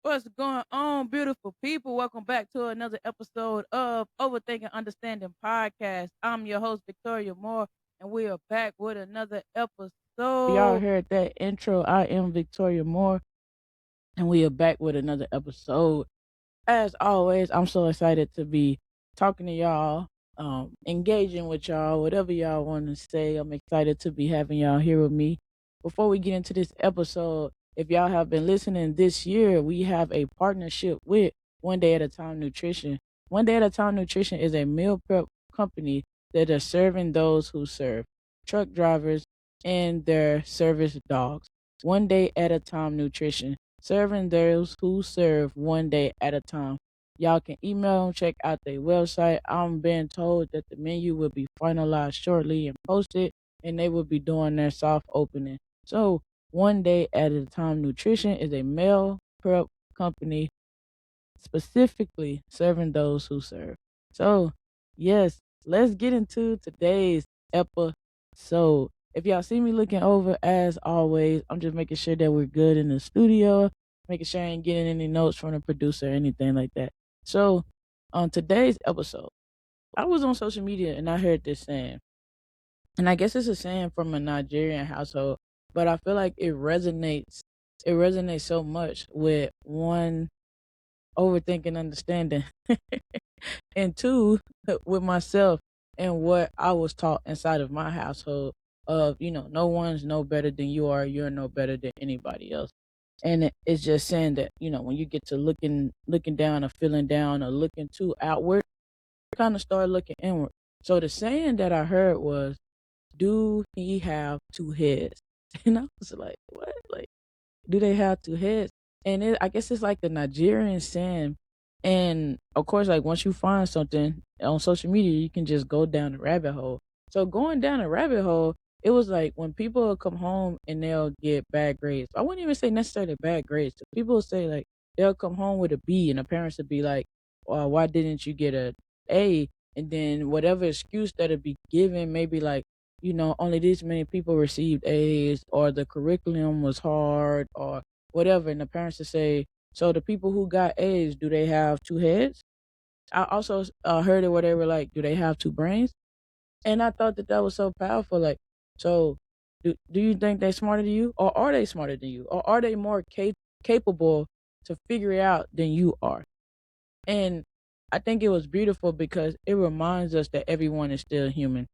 What's going on, beautiful people? Welcome back to another episode of Overthinking Understanding podcast. I'm your host, Victoria Moore, and we are back with another episode. Y'all heard that intro. I am Victoria Moore, and we are back with another episode. As always, I'm so excited to be talking to y'all, engaging with y'all, whatever y'all want to say. I'm excited to be having y'all here with me. Before we get into this episode, if y'all have been listening this year, we have a partnership with One Day at a Time Nutrition. One Day at a Time Nutrition is a meal prep company that are serving those who serve truck drivers and their service dogs. One Day at a Time Nutrition, serving those who serve one day at a time. Y'all can email them, check out their website. I'm being told that the menu will be finalized shortly and posted, and they will be doing their soft opening. So, One Day at a Time Nutrition is a meal prep company specifically serving those who serve. So, yes, let's get into today's episode. If y'all see me looking over, as always, I'm just making sure that we're good in the studio, making sure I ain't getting any notes from the producer or anything like that. So, on today's episode, I was on social media and I heard this saying, and I guess it's a saying from a Nigerian household, but I feel like it resonates. It resonates so much with one, overthinking understanding, and two, with myself and what I was taught inside of my household of, no one's no better than you are, you're no better than anybody else. And it's just saying that, when you get to looking down or feeling down or looking too outward, kind of start looking inward. So the saying that I heard was, do he have two heads? And I was like, what? Like, do they have two heads? And I guess it's like the Nigerian saying. And of course, like once you find something on social media, you can just go down the rabbit hole. So going down the rabbit hole, it was like when people come home and they'll get bad grades. I wouldn't even say necessarily bad grades. People will say like they'll come home with a B, and the parents would be like, "Why didn't you get a A?" And then whatever excuse that'll be given, maybe like, only this many people received A's, or the curriculum was hard, or whatever. And the parents would say, so the people who got A's, do they have two heads? I also heard it where they were like, do they have two brains? And I thought that that was so powerful. Like, so do you think they're smarter than you? Or are they smarter than you? Or are they more capable to figure it out than you are? And I think it was beautiful because it reminds us that everyone is still human,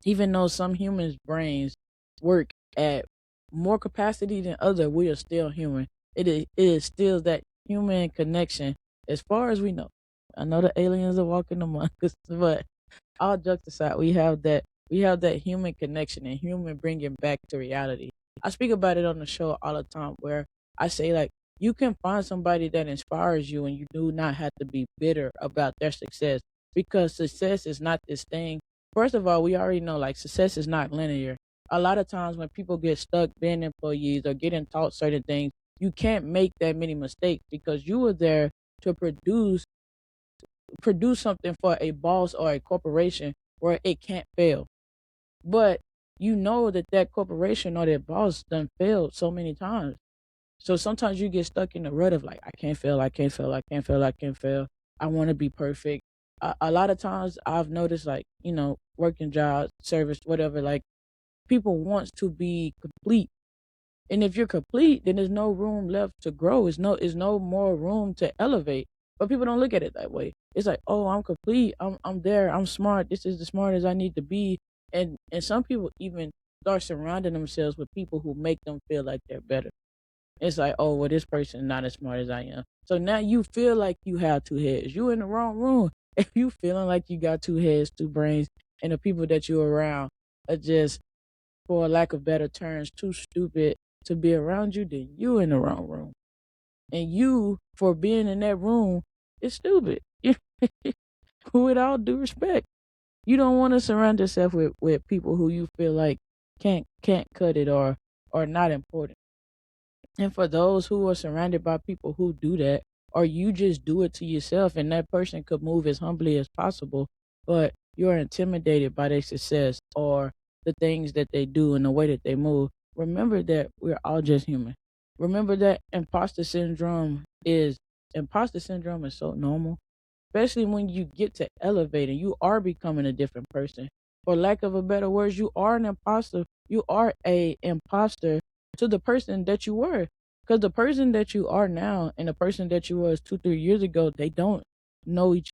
even though some humans' brains work at more capacity than other, we are still human. It is still that human connection as far as we know. I know the aliens are walking among us, but all jokes aside, we have that human connection and human bringing back to reality. I speak about it on the show all the time where I say like you can find somebody that inspires you and you do not have to be bitter about their success, because success is not this thing. First of all, we already know like success is not linear. A lot of times when people get stuck being employees or getting taught certain things, you can't make that many mistakes because you were there to produce something for a boss or a corporation where it can't fail. But you know that that corporation or that boss done failed so many times. So sometimes you get stuck in the rut of like, I can't fail, I can't fail, I can't fail, I can't fail. I want to be perfect. A lot of times I've noticed like, working jobs, service, whatever, like people wants to be complete. And if you're complete, then there's no room left to grow. It's no more room to elevate. But people don't look at it that way. It's like, oh, I'm complete. I'm there. I'm smart. This is the smartest I need to be. And some people even start surrounding themselves with people who make them feel like they're better. It's like, oh, well, this person is not as smart as I am. So now you feel like you have two heads. You in the wrong room. If you feeling like you got two heads, two brains, and the people that you're around are just, for lack of better terms, too stupid to be around you, then you in the wrong room. And you, for being in that room, is stupid. With all due respect, you don't want to surround yourself with people who you feel like can't cut it or not important. And for those who are surrounded by people who do that, or you just do it to yourself, and that person could move as humbly as possible, but you're intimidated by their success or the things that they do and the way that they move. Remember that we're all just human. remember that imposter syndrome is so normal, especially when you get to elevating. You are becoming a different person. For lack of a better words, you are an imposter. You are a imposter to the person that you were. Because the person that you are now and the person that you was 2, 3 years ago, they don't know each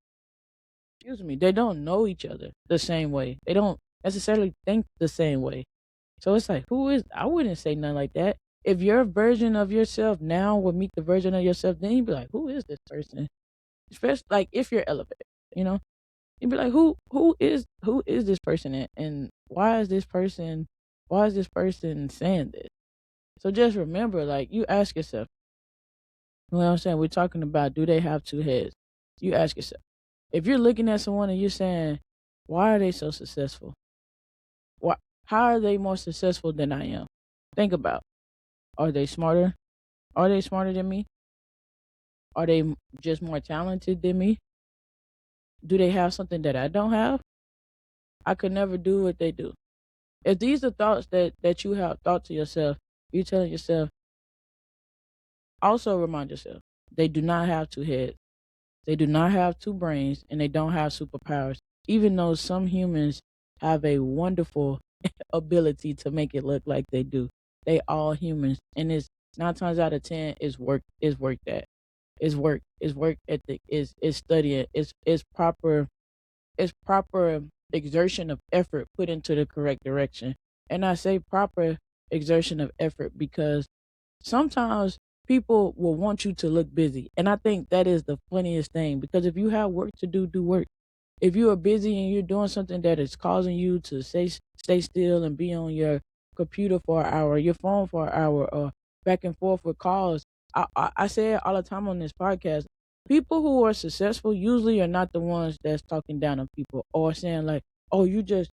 they don't know each other the same way. They don't necessarily think the same way. So it's like, I wouldn't say nothing like that. If your version of yourself now would meet the version of yourself, then you'd be like, who is this person? Especially like if you're elevated, you know, you'd be like, who is this person, and why is this person saying this? So just remember, like, you ask yourself, you know what I'm saying? We're talking about, do they have two heads? You ask yourself, if you're looking at someone and you're saying, why are they so successful? Why, how are they more successful than I am? Think about, are they smarter? Are they smarter than me? Are they just more talented than me? Do they have something that I don't have? I could never do what they do. If these are thoughts that you have thought to yourself, you telling yourself, also remind yourself, they do not have two heads. They do not have two brains, and they don't have superpowers, even though some humans have a wonderful ability to make it look like they do. They all humans, and it's 9 times out of 10 is work that is work ethic, is studying, is proper exertion of effort put into the correct direction. And I say proper exertion of effort because sometimes people will want you to look busy. And I think that is the funniest thing, because if you have work to do, do work. If you are busy and you're doing something that is causing you to stay still and be on your computer for an hour, your phone for an hour, or back and forth with calls, I say it all the time on this podcast. People who are successful usually are not the ones that's talking down on people or saying like, "Oh, you're just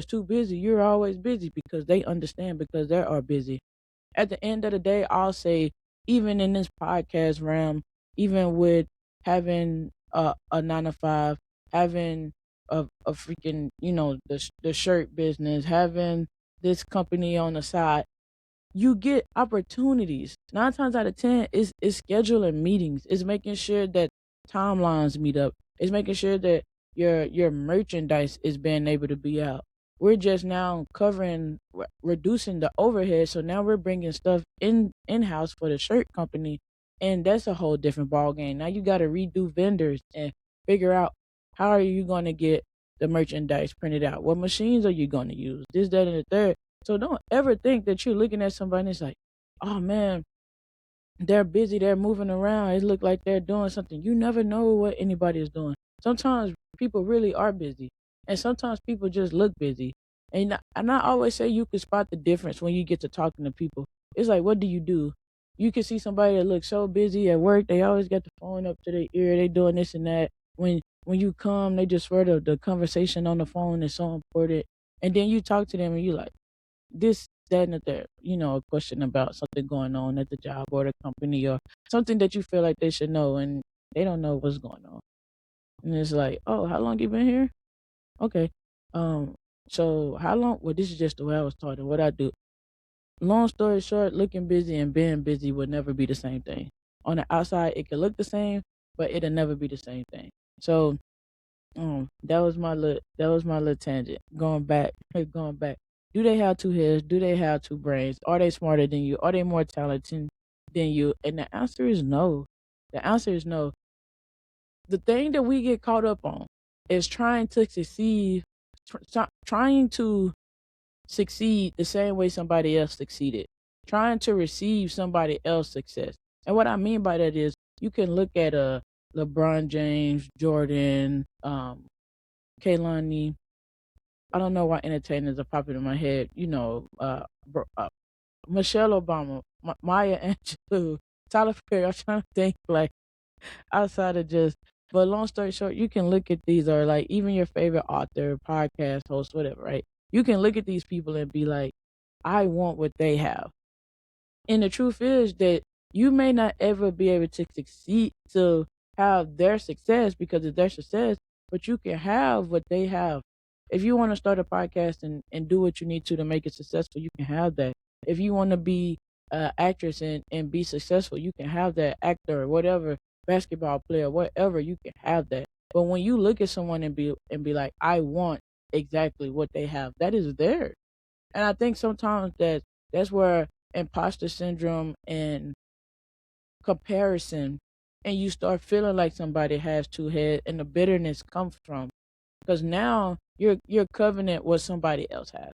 too busy. You're always busy," because they understand, because they are busy. At the end of the day, I'll say, even in this podcast realm, even with having a 9 to 5, having a freaking, the shirt business, having this company on the side, you get opportunities. 9 times out of 10 is scheduling meetings. It's making sure that timelines meet up. It's making sure that your merchandise is being able to be out. We're just now covering, reducing the overhead. So now we're bringing stuff in house for the shirt company, and that's a whole different ball game. Now you got to redo vendors and figure out, how are you going to get the merchandise printed out? What machines are you going to use? This, that, and the third. So don't ever think that you're looking at somebody and it's like, oh man, they're busy, they're moving around, it look like they're doing something. You never know what anybody is doing. Sometimes people really are busy, and sometimes people just look busy. And I always say you can spot the difference when you get to talking to people. It's like, what do you do? You can see somebody that looks so busy at work, they always got the phone up to their ear, they doing this and that. When you come, they just swear the conversation on the phone is so important. And then you talk to them and you like, this, that, and the third, a question about something going on at the job or the company, or something that you feel like they should know, and they don't know what's going on. And it's like, oh, how long you been here? Okay. Um, so how long? Well, this is just the way I was taught and what I do. Long story short, looking busy and being busy would never be the same thing. On the outside, it could look the same, but it'll never be the same thing. So that was my little tangent. Going back, going back. Do they have two heads? Do they have two brains? Are they smarter than you? Are they more talented than you? And the answer is no. The answer is no. The thing that we get caught up on is trying to succeed, trying to succeed the same way somebody else succeeded, trying to receive somebody else's success. And what I mean by that is, you can look at LeBron James, Jordan, Kaylani. I don't know why entertainers are popping in my head. Michelle Obama, Maya Angelou, Tyler Perry. I'm trying to think like outside of just. But long story short, you can look at these, or like even your favorite author, podcast host, whatever, right? You can look at these people and be like, I want what they have. And the truth is that you may not ever be able to succeed to have their success because of their success, but you can have what they have. If you want to start a podcast and do what you need to make it successful, you can have that. If you want to be actress and be successful. You can have that actor or whatever, basketball player, whatever. You can have that. But when you look at someone and be like, I want exactly what they have, that is theirs. And I think sometimes that's where imposter syndrome and comparison, and you start feeling like somebody has two heads, and the bitterness comes from, because now you're covenant what somebody else has.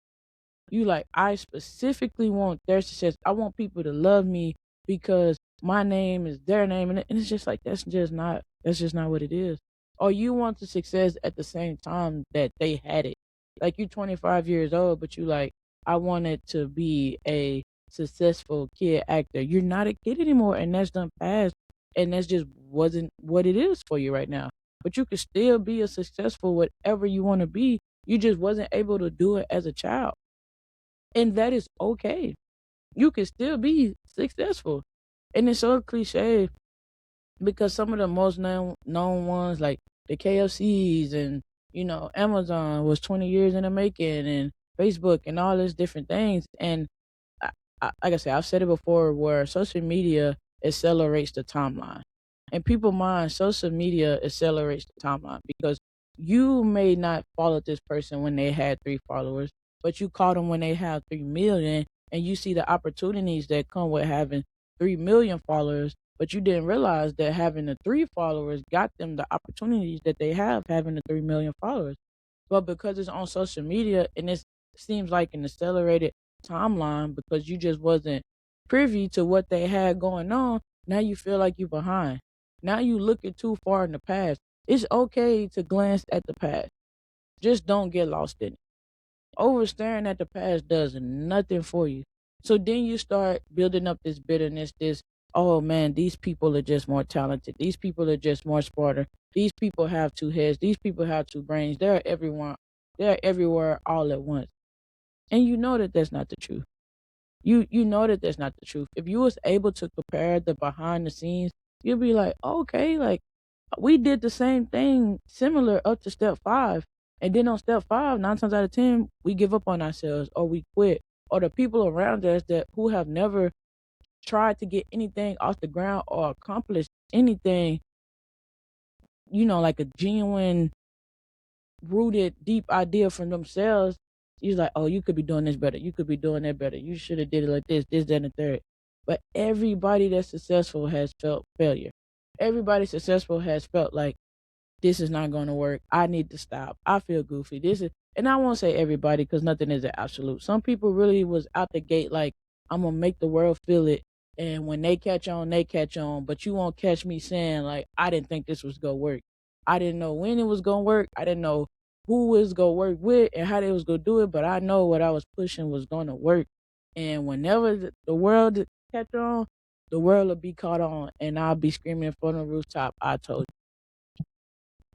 You like, I specifically want their success. I want people to love me because my name is their name, and it's just like that's just not what it is. Or you want the success at the same time that they had it. Like, you 25 years old, but you like, I wanted to be a successful kid actor. You're not a kid anymore, and that's done past, and that's just wasn't what it is for you right now. But you can still be a successful whatever you want to be. You just wasn't able to do it as a child, and that is okay. You can still be successful. And it's so cliche because some of the most known ones, like the KFCs and Amazon, was 20 years in the making, and Facebook and all these different things. And like I said, I've said it before, where social media accelerates the timeline. And people mind, social media accelerates the timeline because you may not follow this person when they had 3 followers, but you caught them when they have 3 million, and you see the opportunities that come with having 3 million followers, but you didn't realize that having the 3 followers got them the opportunities that they have having the 3 million followers. But because it's on social media and it seems like an accelerated timeline because you just wasn't privy to what they had going on, now you feel like you're behind. Now you looking too far in the past. It's okay to glance at the past. Just don't get lost in it. Over staring at the past does nothing for you. So then you start building up this bitterness, this, oh man, these people are just more talented. These people are just more smarter. These people have 2 heads. These people have 2 brains. They're everywhere all at once. And you know that that's not the truth. You know that that's not the truth. If you was able to compare the behind the scenes, you'll be like, okay, like, we did the same thing similar up to step 5. And then on step 5, 9 times out of 10, we give up on ourselves or we quit. Or the people around us that who have never tried to get anything off the ground or accomplished anything, like a genuine rooted deep idea from themselves. He's like, oh, you could be doing this better. You could be doing that better. You should have did it like this, that, and the third. But everybody that's successful has felt failure. Everybody successful has felt like, this is not going to work. I need to stop. I feel goofy. And I won't say everybody because nothing is an absolute. Some people really was out the gate like, I'm going to make the world feel it. And when they catch on, they catch on. But you won't catch me saying, like, I didn't think this was going to work. I didn't know when it was going to work. I didn't know who was going to work with and how they was going to do it. But I know what I was pushing was going to work. And whenever the world catch on, the world will be caught on. And I'll be screaming from the rooftop, I told you.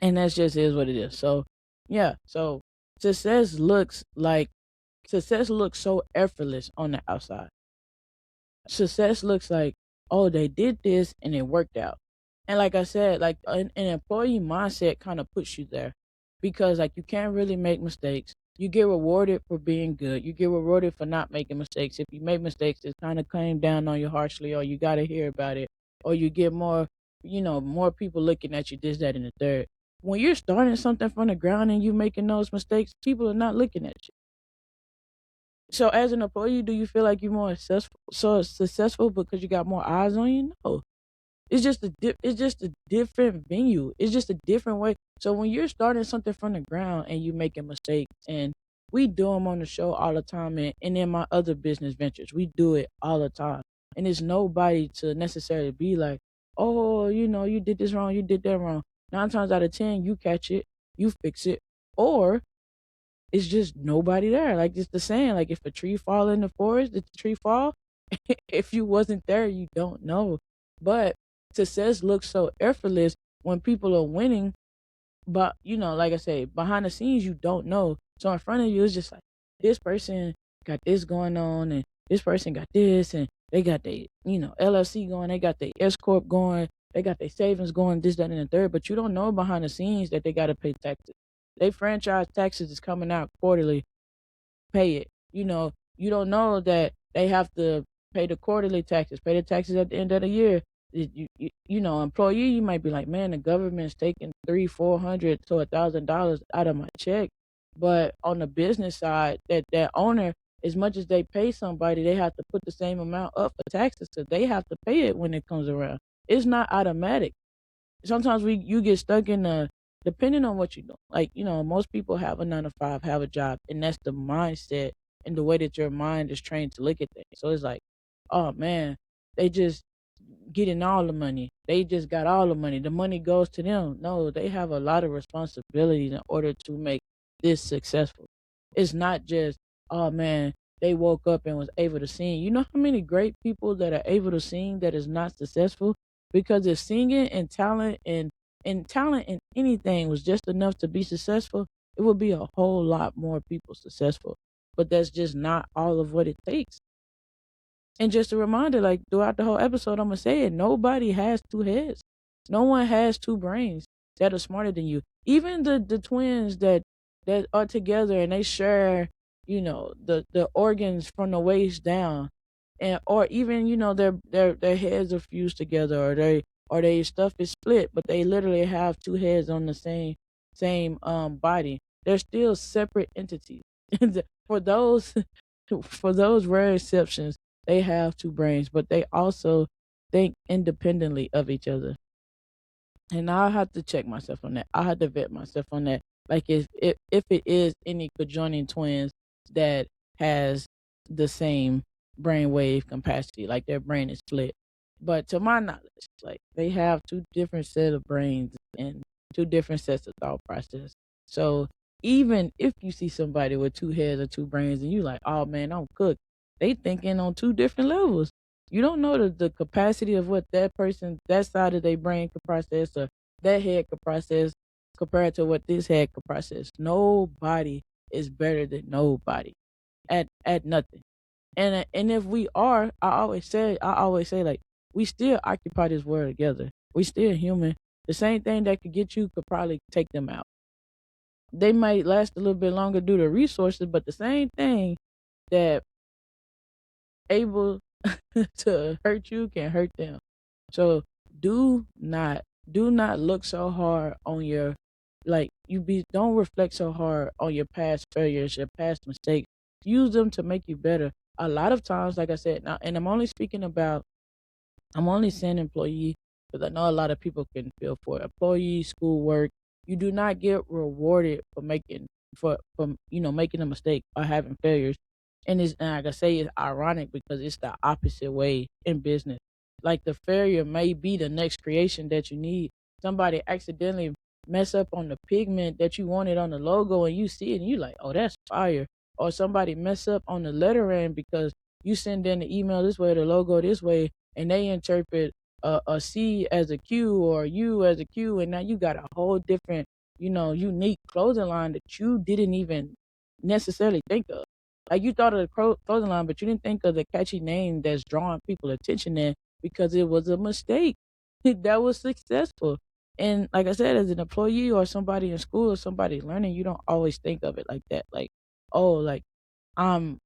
And that's just is what it is. So, yeah. So success looks so effortless on the outside. Success looks like, oh, they did this and it worked out. And like I said, like an employee mindset kind of puts you there because like you can't really make mistakes. You get rewarded for being good. You get rewarded for not making mistakes. If you make mistakes, it's kind of came down on you harshly, or you got to hear about it, or you get more people looking at you, this, that, and the third. When you're starting something from the ground and you making those mistakes, people are not looking at you. So as an employee, do you feel like you're more successful because you got more eyes on you? No. It's just a different venue. It's just a different way. So when you're starting something from the ground and you making mistakes, and we do them on the show all the time, and in my other business ventures, we do it all the time. And it's nobody to necessarily be like, oh, you did this wrong, you did that wrong. 9 times out of 10, you catch it, you fix it, or it's just nobody there. Like it's the saying, like if a tree fall in the forest, did the tree fall? If you wasn't there, you don't know. But success looks so effortless when people are winning. But like I say, behind the scenes, you don't know. So in front of you, it's just like this person got this going on, and this person got this, and they got their LLC going, they got their S corp going, they got their savings going, this, that, and the third. But you don't know behind the scenes that they got to pay taxes. They franchise taxes is coming out quarterly. Pay it. You don't know that they have to pay the quarterly taxes, pay the taxes at the end of the year. Employee, you might be like, man, the government's taking 300, $400 to $1,000 out of my check. But on the business side, that owner, as much as they pay somebody, they have to put the same amount up for taxes because they have to pay it when it comes around. It's not automatic. Sometimes you get stuck in the depending on what you do. Like, most people have a 9 to 5, have a job, and that's the mindset and the way that your mind is trained to look at things. So it's like, oh man, they just getting all the money. They just got all the money. The money goes to them. No, they have a lot of responsibilities in order to make this successful. It's not just, oh man, they woke up and was able to sing. You know how many great people that are able to sing that is not successful? Because if singing and talent in anything was just enough to be successful, it would be a whole lot more people successful. But that's just not all of what it takes. And just a reminder, like throughout the whole episode, I'm gonna say it: nobody has two heads. No one has two brains that are smarter than you. Even the twins that are together and they share, the organs from the waist down, and or even their heads are fused together, or they stuff is split, but they literally have two heads on the same body. They're still separate entities. for those for those rare exceptions, they have two brains, but they also think independently of each other. And I have to check myself on that. I have to vet myself on that. Like if it is any conjoining twins that has the same brainwave capacity, like their brain is split. But to my knowledge, like they have two different set of brains and two different sets of thought process. So even if you see somebody with two heads or two brains and you like, oh man, I'm cooked, they thinking on two different levels. You don't know the capacity of what that person, that side of their brain could process, or that head could process compared to what this head could process. Nobody is better than nobody at nothing. And if we are, I always say like we still occupy this world together. We still human. The same thing that could get you could probably take them out. They might last a little bit longer due to resources, but the same thing that able to hurt you can hurt them. So do not look so hard on your like you be don't reflect so hard on your past failures, your past mistakes. Use them to make you better. A lot of times, like I said, now, and I'm only saying employee because I know a lot of people can feel for employee, schoolwork. You do not get rewarded for making a mistake or having failures. And like I say, it's ironic because it's the opposite way in business. Like the failure may be the next creation that you need. Somebody accidentally mess up on the pigment that you wanted on the logo and you see it and you like, oh, that's fire. Or somebody mess up on the lettering because you send in the email this way, the logo this way, and they interpret a C as a Q or a U as a Q, and now you got a whole different, unique clothing line that you didn't even necessarily think of. Like you thought of the clothing line, but you didn't think of the catchy name that's drawing people attention in because it was a mistake that was successful. And like I said, as an employee or somebody in school or somebody learning, you don't always think of it like that. Like, oh, like I'm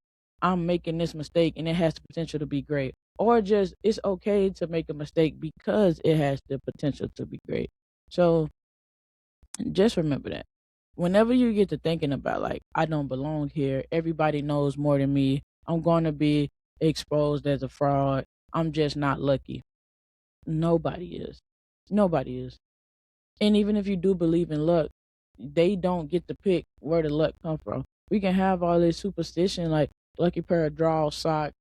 I'm making this mistake and it has the potential to be great. Or just it's okay to make a mistake because it has the potential to be great. So just remember that. Whenever you get to thinking about like I don't belong here, everybody knows more than me. I'm going to be exposed as a fraud. I'm just not lucky. Nobody is. Nobody is. And even if you do believe in luck, they don't get to pick where the luck come from. We can have all this superstition like lucky pair of draws, sock,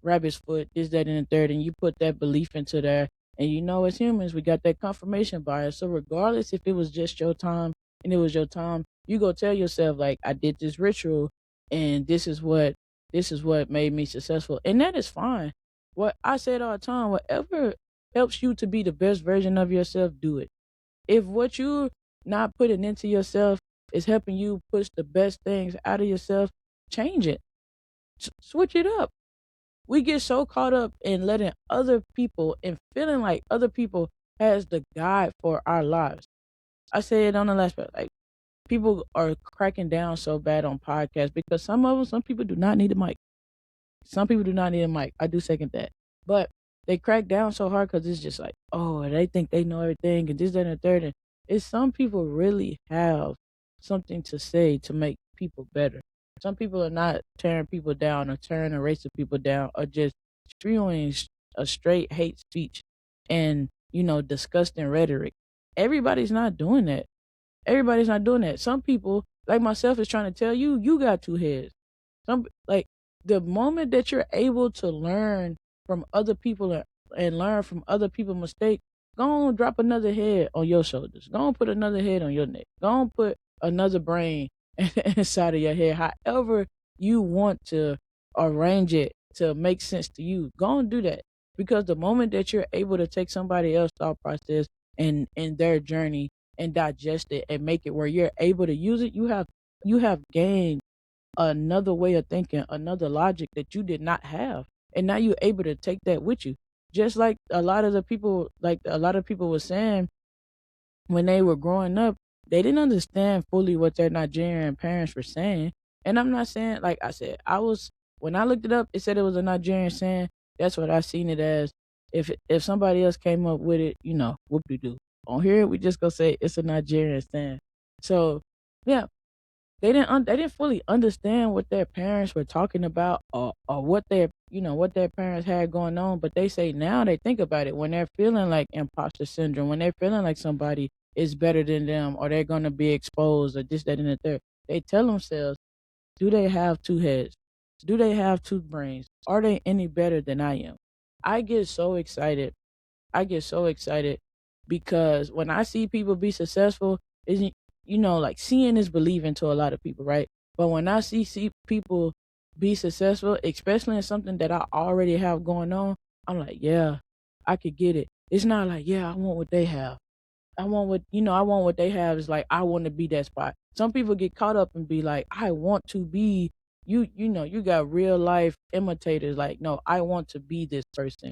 rabbit's foot, this, that, and the third, and you put that belief into there. And as humans, we got that confirmation bias. So regardless if it was just your time and it was your time, you go tell yourself like I did this ritual and this is what made me successful. And that is fine. What I said all the time, whatever helps you to be the best version of yourself, do it. If what you're not putting into yourself is helping you push the best things out of yourself, change it. Switch it up. We get so caught up in letting other people and feeling like other people has the guide for our lives. I said on the last part, like people are cracking down so bad on podcasts because some people do not need a mic. Some people do not need a mic. I do second that. But they crack down so hard because it's just like, oh, they think they know everything and this, that, and the third. And it's some people really have something to say to make people better. Some people are not tearing people down or tearing a race of people down or just spewing a straight hate speech and, disgusting rhetoric. Everybody's not doing that. Everybody's not doing that. Some people, like myself, is trying to tell you, you got two heads. Like the moment that you're able to learn from other people and learn from other people's mistakes, go on drop another head on your shoulders. Go on put another head on your neck. Go on put another brain inside of your head. However you want to arrange it to make sense to you, go on do that. Because the moment that you're able to take somebody else's thought process and their journey and digest it and make it where you're able to use it, you have gained another way of thinking, another logic that you did not have. And now you're able to take that with you. Just like a lot of people were saying when they were growing up, they didn't understand fully what their Nigerian parents were saying. And I'm not saying, like I said, when I looked it up, it said it was a Nigerian saying. That's what I seen it as. If somebody else came up with it, whoop de do. On here, we just gonna say it's a Nigerian saying. So, yeah, they didn't fully understand what their parents were talking about or what their parents had going on, but they say now they think about it when they're feeling like imposter syndrome, when they're feeling like somebody is better than them or they're going to be exposed or this, that, and the third. They tell themselves, do they have two heads? Do they have two brains? Are they any better than I am? I get so excited. I get so excited because when I see people be successful, isn't like seeing is believing to a lot of people, right? But when I see people be successful, especially in something that I already have going on, I'm like, yeah, I could get it. It's not like, yeah, I want what they have. I want what they have is like, I want to be that spot. Some people get caught up and be like, I want to be you got real life imitators like, no, I want to be this person.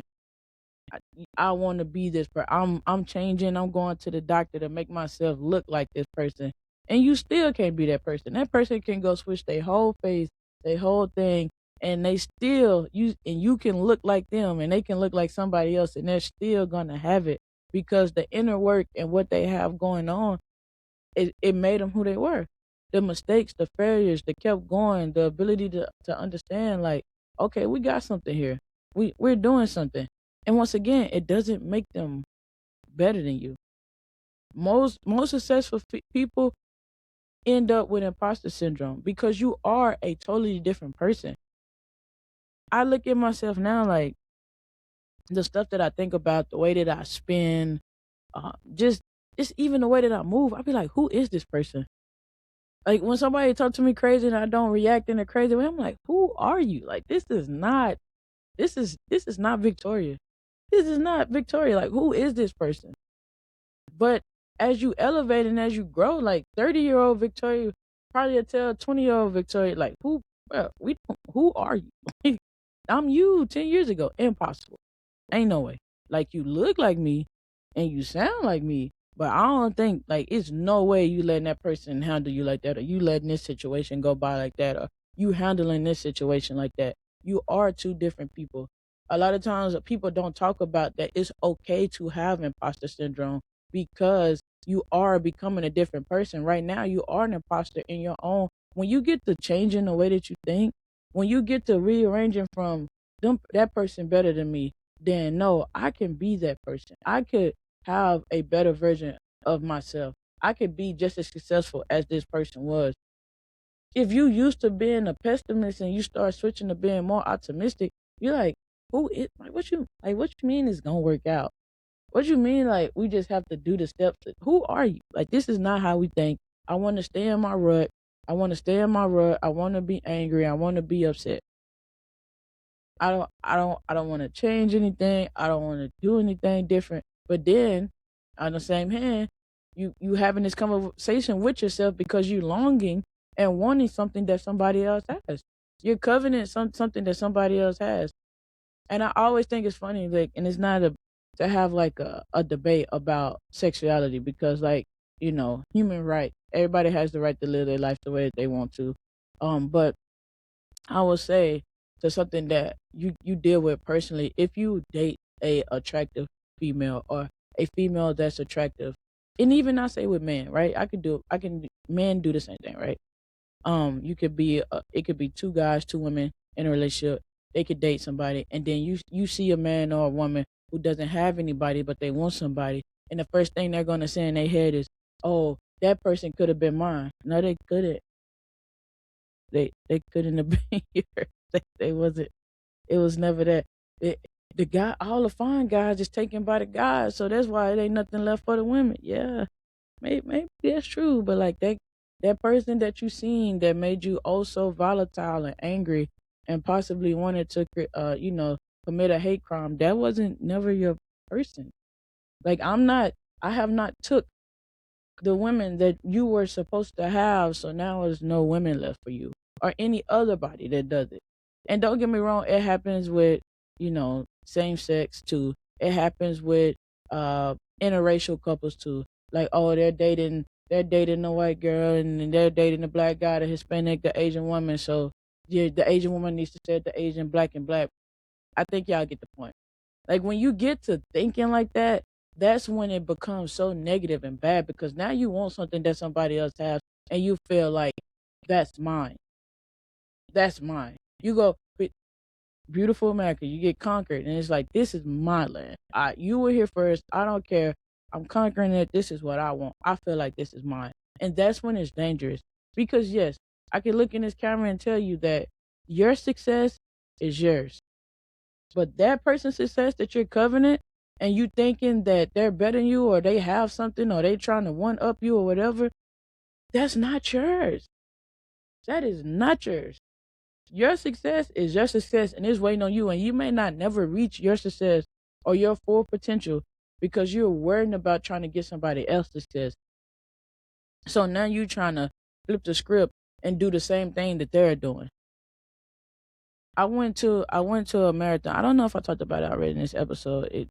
I, I want to be this person. I'm changing. I'm going to the doctor to make myself look like this person. And you still can't be that person. That person can go switch their whole face, their whole thing, and they still you can look like them and they can look like somebody else and they're still gonna have it because the inner work and what they have going on, it made them who they were. The mistakes, the failures, the kept going, the ability to understand like, okay, we got something here. We're doing something. And once again, it doesn't make them better than you. Most successful people end up with imposter syndrome because you are a totally different person. I look at myself now like the stuff that I think about, the way that I spin, just even the way that I move. I be like, who is this person? Like when somebody talk to me crazy and I don't react in a crazy way, I'm like, who are you? Like this is not Victoria. This is not Victoria. Like, who is this person? But as you elevate and as you grow, like 30-year-old Victoria probably will tell 20-year-old Victoria, like, who are you? I'm you 10 years ago. Impossible. Ain't no way. Like, you look like me and you sound like me, but I don't think, like, it's no way you letting that person handle you like that, or you letting this situation go by like that, or you handling this situation like that. You are two different people. A lot of times people don't talk about that it's okay to have imposter syndrome because you are becoming a different person. Right now, you are an imposter in your own. When you get to changing the way that you think, when you get to rearranging from that person better than me, then no, I can be that person. I could have a better version of myself. I could be just as successful as this person was. If you used to being a pessimist and you start switching to being more optimistic, you're like, who is like what you mean it's gonna work out? What you mean like we just have to do the steps? Who are you? Like this is not how we think. I want to stay in my rut. I want to stay in my rut. I want to be angry. I want to be upset. I don't want to change anything. I don't want to do anything different. But then, on the same hand, you having this conversation with yourself because you longing and wanting something that somebody else has. You're coveting something that somebody else has. And I always think it's funny, like, and it's not to have like a debate about sexuality because, like, human right. Everybody has the right to live their life the way that they want to. But I would say to something that you deal with personally. If you date a attractive female or a female that's attractive, and even I say with men, right? Men do the same thing, right? You could be it could be two guys, two women in a relationship. They could date somebody, and then you see a man or a woman who doesn't have anybody, but they want somebody, and the first thing they're gonna say in their head is, "Oh, that person could have been mine." No, they couldn't. They couldn't have been here. They wasn't. It was never that. It, the guy, all the fine guys, is taken by the guys, so that's why it ain't nothing left for the women. Yeah, maybe that's true, but like that person that you seen that made you oh so volatile and angry and possibly wanted to commit a hate crime, that wasn't never your person. Like I have not took the women that you were supposed to have, so now there's no women left for you or any other body that does it. And don't get me wrong, it happens with, same sex too. It happens with interracial couples too. Like, oh, they're dating the white girl and they're dating the black guy, the Hispanic, the Asian woman. So yeah, the Asian woman needs to say the Asian black and black. I think y'all get the point. Like when you get to thinking like that, that's when it becomes so negative and bad because now you want something that somebody else has and you feel like that's mine. That's mine. You go beautiful America, you get conquered and it's like this is my land. You were here first. I don't care. I'm conquering it. This is what I want. I feel like this is mine. And that's when it's dangerous. Because yes, I can look in this camera and tell you that your success is yours. But that person's success that you're coveting and you thinking that they're better than you or they have something or they trying to one up you or whatever, that's not yours. That is not yours. Your success is your success and it's waiting on you. And you may not never reach your success or your full potential because you're worrying about trying to get somebody else's success. So now you're trying to flip the script and do the same thing that they're doing. I went to a marathon. I don't know if I talked about it already in this episode.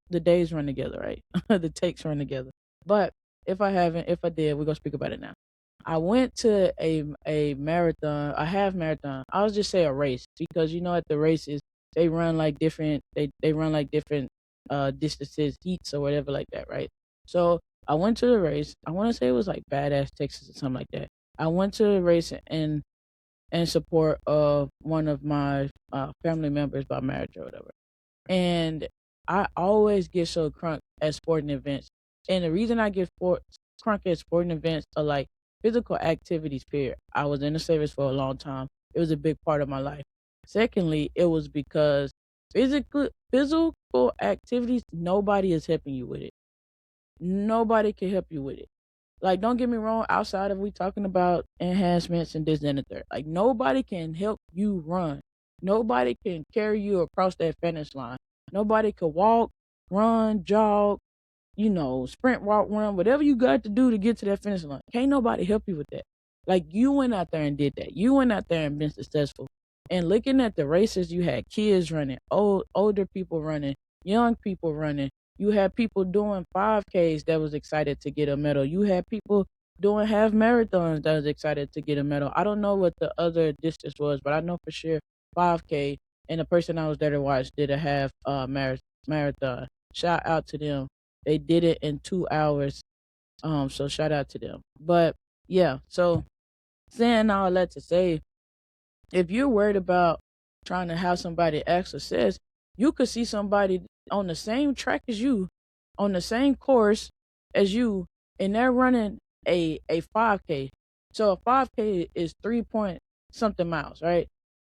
The days run together, right? The takes run together. But if I haven't, if I did, we're gonna speak about it now. I went to a marathon, a half marathon. I'll just say a race because at the races they run like different they run like different distances, heats or whatever like that, right? So I went to the race. I want to say it was like Badass Texas or something like that. I went to the race in support of one of my family members by marriage or whatever. And I always get so crunk at sporting events. And the reason I get crunk at sporting events are like physical activities, period. I was in the service for a long time. It was a big part of my life. Secondly, it was because physical activities, nobody is helping you with it. Nobody can help you with it. Like, don't get me wrong, outside of we talking about enhancements and this and the third, like nobody can help you run. Nobody can carry you across that finish line. Nobody can walk, run, jog, sprint, walk, run, whatever you got to do to get to that finish line. Can't nobody help you with that. Like you went out there and did that. You went out there and been successful. And looking at the races, you had kids running, older people running, young people running. You had people doing 5Ks that was excited to get a medal. You had people doing half marathons that was excited to get a medal. I don't know what the other distance was, but I know for sure 5K. And the person I was there to watch did a half marathon. Shout out to them. They did it in 2 hours. So shout out to them. But yeah, so saying all that to say, if you're worried about trying to have somebody ask success, you could see somebody on the same track as you, on the same course as you, and they're running a 5K. So a 5K is 3 point something miles, right?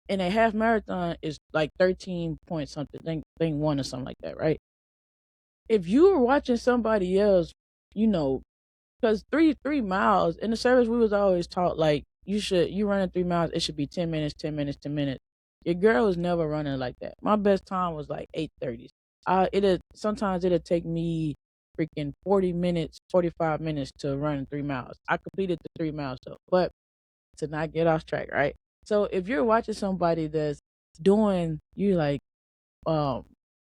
And a half marathon is like 13 point something, thing one or something like that, right? If you were watching somebody else, because three miles in the service, we was always taught like you running 3 miles, it should be 10 minutes, 10 minutes, 10 minutes. Your girl was never running like that. My best time was like 8:30. Sometimes it'll take me freaking 40 minutes, 45 minutes to run 3 miles. I completed the 3 miles though, but to not get off track, right? So if you're watching somebody that's doing, you like,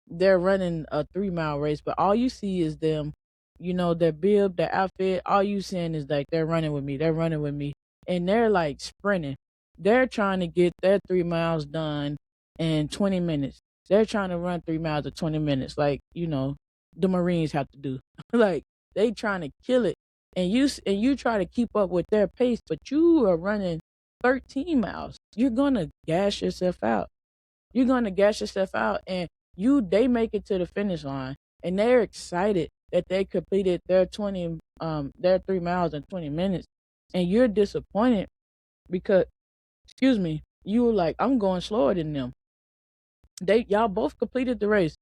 they're running a 3 mile race, but all you see is them, their bib, their outfit. All you seeing is like they're running with me, and they're like sprinting. They're trying to get their 3 miles done in 20 minutes. They're trying to run 3 miles in 20 minutes, like, the Marines have to do. Like, they trying to kill it. And you try to keep up with their pace, but you are running 13 miles. You're gonna gas yourself out. You're gonna gas yourself out, and they make it to the finish line, and they're excited that they completed their 3 miles in 20 minutes, and you're disappointed because, excuse me, you were like, I'm going slower than them. Y'all both completed the race,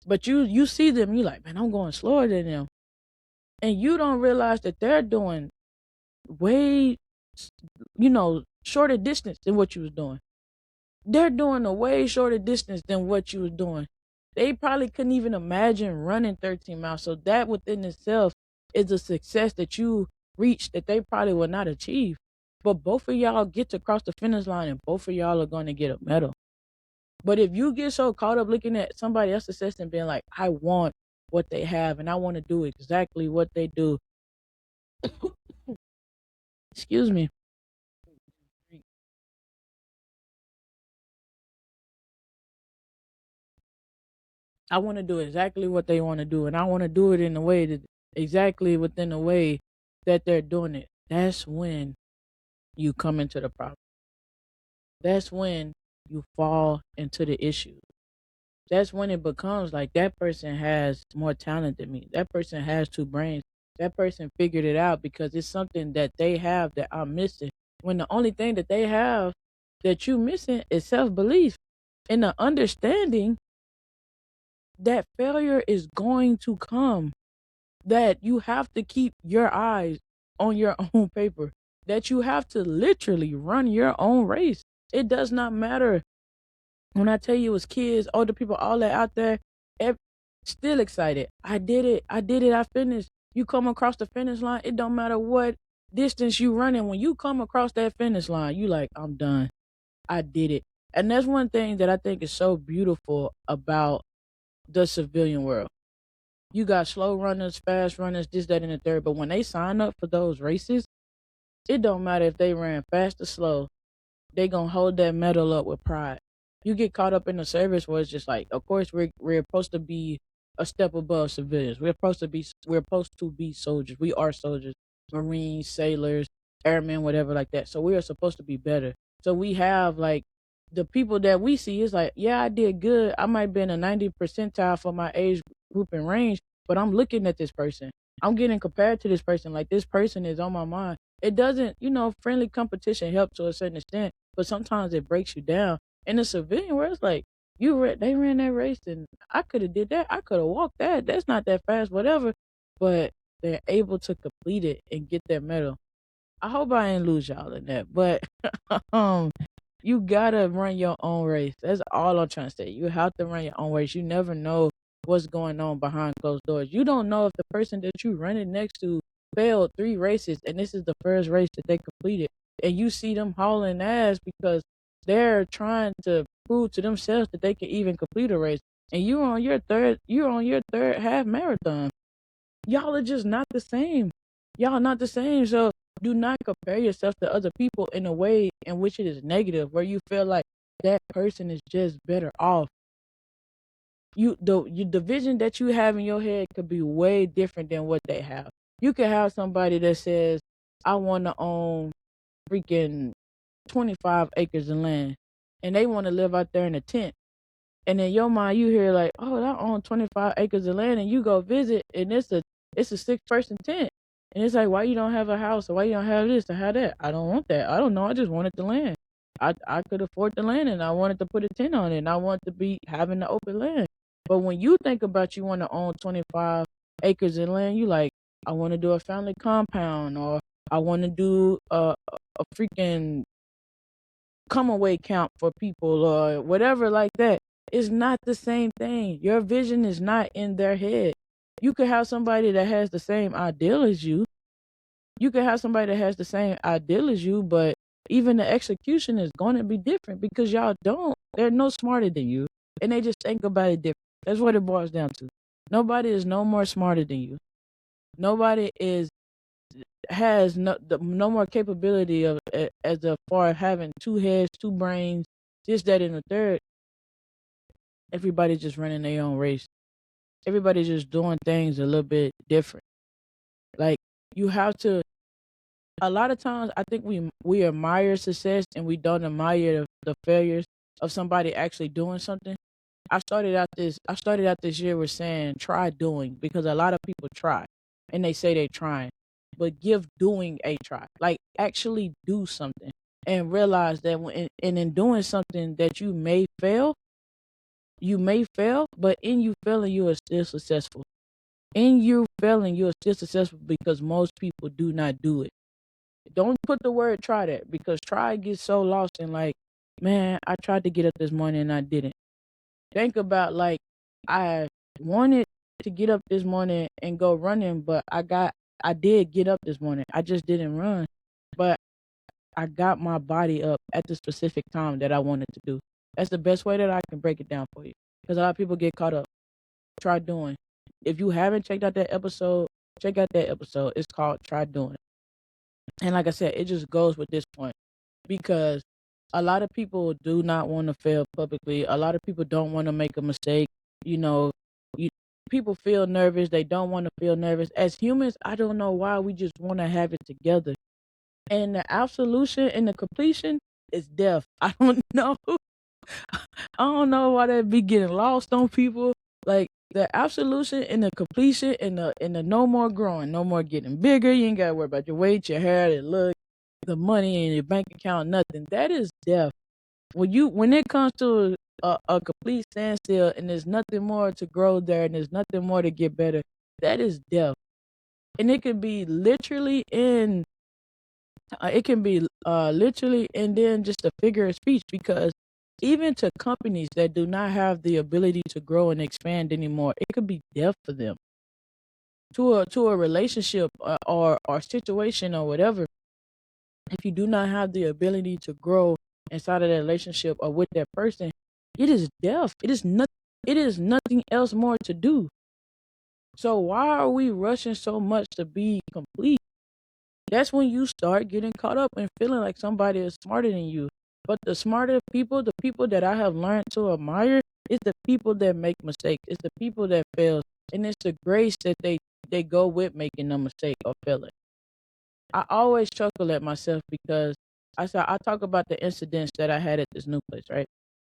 but you see them, you like, man, I'm going slower than them, and you don't realize that they're doing way, shorter distance than what you was doing. They're doing a way shorter distance than what you was doing. They probably couldn't even imagine running 13 miles. So that within itself is a success that you reached that they probably will not achieve. But both of y'all get to cross the finish line, and both of y'all are going to get a medal. But if you get so caught up looking at somebody else's success and being like, I want what they have and I want to do exactly what they do. Excuse me. I want to do exactly what they want to do, and I want to do it in a way that exactly within the way that they're doing it. That's when you come into the problem. That's when you fall into the issue. That's when it becomes like that person has more talent than me. That person has two brains. That person figured it out because it's something that they have that I'm missing. When the only thing that they have that you missing is self-belief and the understanding that failure is going to come, that you have to keep your eyes on your own paper, that you have to literally run your own race. It does not matter. When I tell you, it was kids, older people, all that out there, still excited. I did it. I finished. You come across the finish line, it don't matter what distance you running. When you come across that finish line, you like, I'm done. I did it. And that's one thing that I think is so beautiful about the civilian world. You got slow runners, fast runners, this, that, and the third. But when they sign up for those races, it don't matter if they ran fast or slow. They gonna hold that medal up with pride. You get caught up in the service where it's just like, of course we're supposed to be a step above civilians. We're supposed to be soldiers. We are soldiers, Marines, sailors, airmen, whatever like that. So we are supposed to be better. So we have like the people that we see is like, yeah, I did good. I might be in a 90 percentile for my age group and range, but I'm looking at this person. I'm getting compared to this person. Like this person is on my mind. It doesn't, friendly competition helps to a certain extent, but sometimes it breaks you down. In the civilian world, it's like they ran that race and I could have did that. I could have walked that. That's not that fast, whatever. But they're able to complete it and get their medal. I hope I ain't lose y'all in that, but um, you gotta run your own race. That's all I'm trying to say. You have to run your own race. You never know what's going on behind closed doors. You don't know if the person that you running next to failed 3 races and this is the first race that they completed, and you see them hauling ass because they're trying to prove to themselves that they can even complete a race. And you're on your third half marathon. Y'all are just not the same. Y'all not the same. So do not compare yourself to other people in a way in which it is negative, where you feel like that person is just better off. The vision that you have in your head could be way different than what they have. You could have somebody that says, I want to own freaking 25 acres of land, and they want to live out there in a tent. And in your mind, you hear like, oh, I own 25 acres of land, and you go visit, and it's a 6-person tent. And it's like, why you don't have a house, or why you don't have this or have that? I don't want that. I don't know. I just wanted the land. I could afford the land, and I wanted to put a tent on it, and I wanted to be having the open land. But when you think about you want to own 25 acres of land, you like, I want to do a family compound, or I want to do a freaking come away camp for people or whatever like that. It's not the same thing. Your vision is not in their head. You could have somebody that has the same ideal as you. You could have somebody that has the same ideal as you, but even the execution is going to be different because they're no smarter than you, and they just think about it different. That's what it boils down to. Nobody is no more smarter than you. Nobody has no more capability of as far as having 2 heads, 2 brains, this, that, and the third. everybody's just running their own race. Everybody's just doing things a little bit different. Like, you have to. A lot of times, I think we admire success and we don't admire the failures of somebody actually doing something. I started out this year with saying try doing, because a lot of people try and they say they're trying, but give doing a try. Like, actually do something and realize that and in doing something that you may fail, but in you failing, you are still successful. In you failing, you are still successful because most people do not do it. Don't put the word try there, because try gets so lost in, like, man, I tried to get up this morning and I didn't. Think about, like, I wanted to get up this morning and go running, but I did get up this morning. I just didn't run. But I got my body up at the specific time that I wanted to do. That's the best way that I can break it down for you. Because a lot of people get caught up. Try doing. If you haven't checked out that episode, check out that episode. It's called Try Doing. And like I said, it just goes with this point, because a lot of people do not want to fail publicly. A lot of people don't want to make a mistake. You know, you, people feel nervous. They don't want to feel nervous. As humans, I don't know why we just want to have it together. And the absolution and the completion is death. I don't know. I don't know why that be getting lost on people. Like, the absolution and the completion and the no more growing, no more getting bigger. You ain't gotta worry about your weight, your hair, your look, the money in your bank account, nothing. That is death. When it comes to a complete standstill and there's nothing more to grow there and there's nothing more to get better, that is death. And it could be literally literally and then just a figure of speech, because even to companies that do not have the ability to grow and expand anymore, it could be death for them. To a relationship or situation or whatever, if you do not have the ability to grow inside of that relationship or with that person, it is death. It is nothing else more to do. So why are we rushing so much to be complete? That's when you start getting caught up and feeling like somebody is smarter than you. But the smarter people, the people that I have learned to admire, is the people that make mistakes. It's the people that fail. And it's the grace that they go with making a mistake or failing. I always chuckle at myself because I talk about the incidents that I had at this new place, right?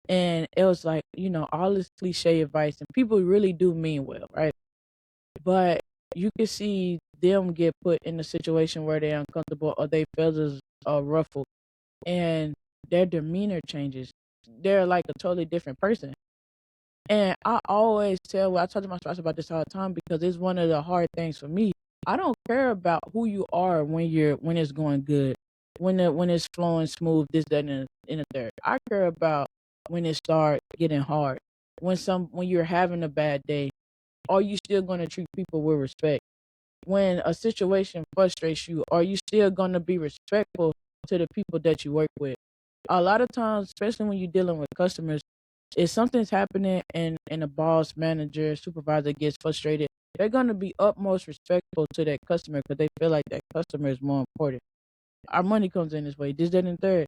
And it was like, all this cliche advice, and people really do mean well, right? But you can see them get put in a situation where they're uncomfortable or their feathers are ruffled and their demeanor changes. They're like a totally different person. And I talk to my spouse about this all the time because it's one of the hard things for me. I don't care about who you are when it's going good, when it's flowing smooth, this, that, and the third. I care about when it starts getting hard. When you're having a bad day, are you still going to treat people with respect? When a situation frustrates you, are you still going to be respectful to the people that you work with? A lot of times, especially when you're dealing with customers, if something's happening and a boss, manager, supervisor gets frustrated, they're going to be utmost respectful to that customer because they feel like that customer is more important. Our money comes in this way, this, that, and third.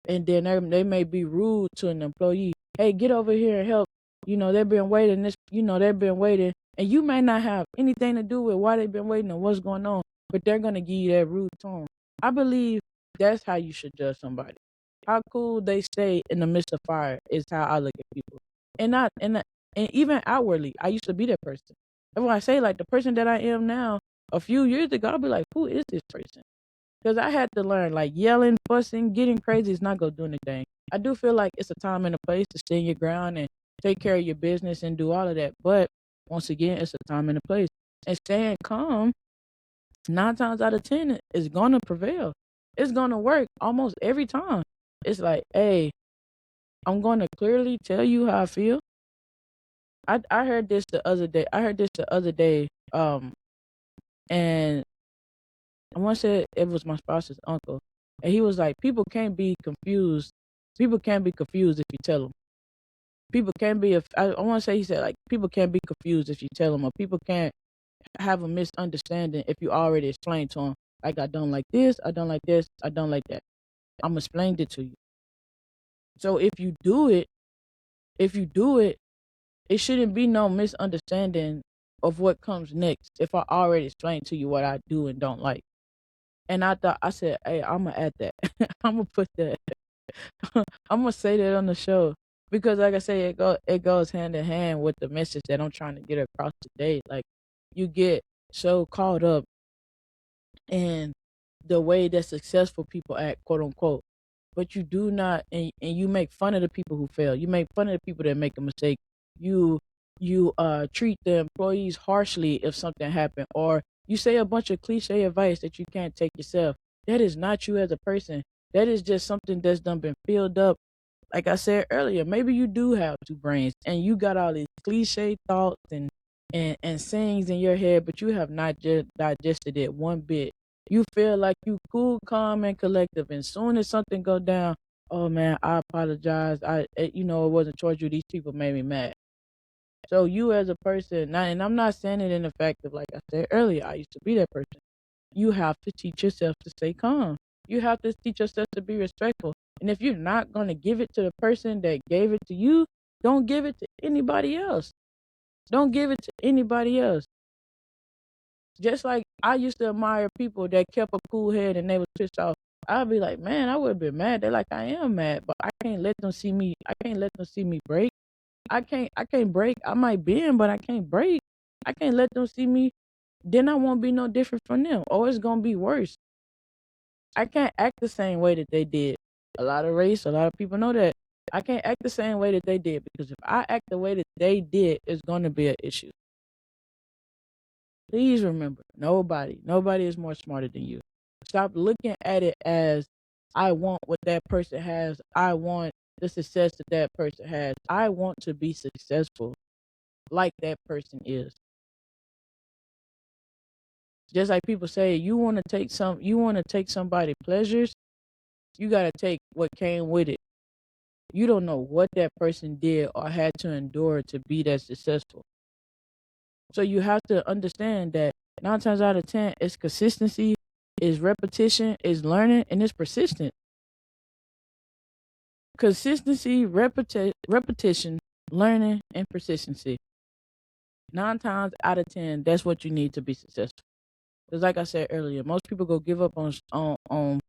And then they may be rude to an employee. Hey, get over here and help. They've been waiting. They've been waiting. And you may not have anything to do with why they've been waiting and what's going on, but they're going to give you that rude tone. I believe that's how you should judge somebody. How cool they stay in the midst of fire is how I look at people. And even outwardly, I used to be that person. And when I say, like, the person that I am now, a few years ago, I'll be like, who is this person? Because I had to learn, like, yelling, fussing, getting crazy is not going to do anything. I do feel like it's a time and a place to stand your ground and take care of your business and do all of that. But once again, it's a time and a place. And staying calm, 9 times out of 10, is going to prevail. It's going to work almost every time. It's like, hey, I'm going to clearly tell you how I feel. I heard this the other day. And I want to say it was my spouse's uncle. And he was like, people can't be confused. People can't be confused if you tell them. People can't be, I want to say, he said, like, people can't be confused if you tell them, or people can't have a misunderstanding if you already explained to them, like, I don't like this, I don't like this, I don't like that. I'm explained it to you. So if you do it, It shouldn't be no misunderstanding of what comes next if I already explained to you what I do and don't like. And I said, hey, I'm gonna add that. I'm gonna put that. I'm gonna say that on the show because, like I say, it goes hand in hand with the message that I'm trying to get across today. Like, you get so caught up in the way that successful people act, quote unquote, but you do not, and you make fun of the people who fail. You make fun of the people that make a mistake. You treat the employees harshly if something happened, or you say a bunch of cliche advice that you can't take yourself. That is not you as a person. That is just something that's done been filled up. Like I said earlier, maybe you do have two brains and you got all these cliche thoughts and sayings in your head, but you have not just digested it one bit. You feel like you cool, calm, and collective, and soon as something go down, oh man, I apologize. It wasn't towards you. These people made me mad. So you as a person, now, and I'm not saying it in the fact of, like I said earlier, I used to be that person. You have to teach yourself to stay calm. You have to teach yourself to be respectful. And if you're not going to give it to the person that gave it to you, don't give it to anybody else. Don't give it to anybody else. Just like I used to admire people that kept a cool head and they was pissed off. I'd be like, man, I would have been mad. They're like, I am mad, but I can't let them see me. I can't let them see me break. I can't break. I might bend, but I can't break. I can't let them see me. Then I won't be no different from them. Or it's gonna be worse. I can't act the same way that they did. A lot of people know that. I can't act the same way that they did, because if I act the way that they did, it's gonna be an issue. Please remember, nobody is more smarter than you. Stop looking at it as, I want what that person has. I want the success that that person has. I want to be successful like that person is. Just like people say, you want to take somebody pleasures, you got to take what came with it. You don't know what that person did or had to endure to be that successful. So you have to understand that 9 times out of 10, it's consistency, it's repetition, it's learning, and it's persistent. Consistency, repetition, learning, and persistency. 9 times out of 10, that's what you need to be successful. Because like I said earlier, most people go give up on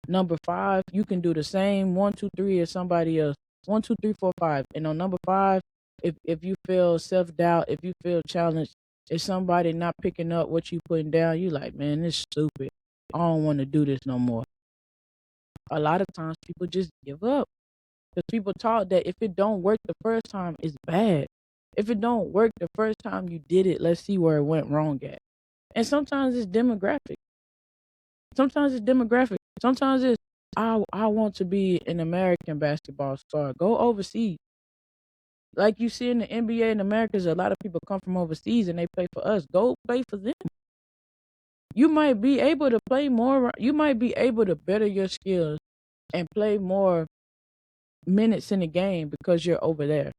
number 5. You can do the same 1, 2, 3 as somebody else. 1, 2, 3, 4, 5. And on number 5, if you feel self-doubt, if you feel challenged, if somebody not picking up what you putting down, you like, man, this is stupid. I don't want to do this no more. A lot of times people just give up. Because people taught that if it don't work the first time, it's bad. If it don't work the first time you did it, let's see where it went wrong at. And sometimes it's demographic. Sometimes it's I want to be an American basketball star. Go overseas. Like you see in the NBA in America, a lot of people come from overseas and they play for us. Go play for them. You might be able to play more. You might be able to better your skills and play more minutes in the game because you're over there.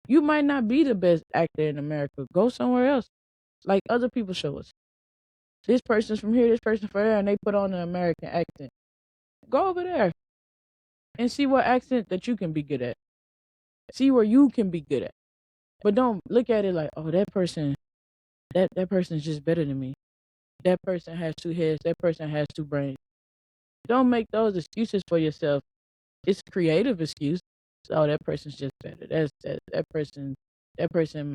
You might not be the best actor in America. Go somewhere else. Like other people show us. This person's from here, this person's from there, and they put on an American accent. Go over there and see what accent that you can be good at. See where you can be good at. But don't look at it like, oh, that person's just better than me. That person has 2 heads. That person has 2 brains. Don't make those excuses for yourself. It's a creative excuse. Oh, that person's just better. That person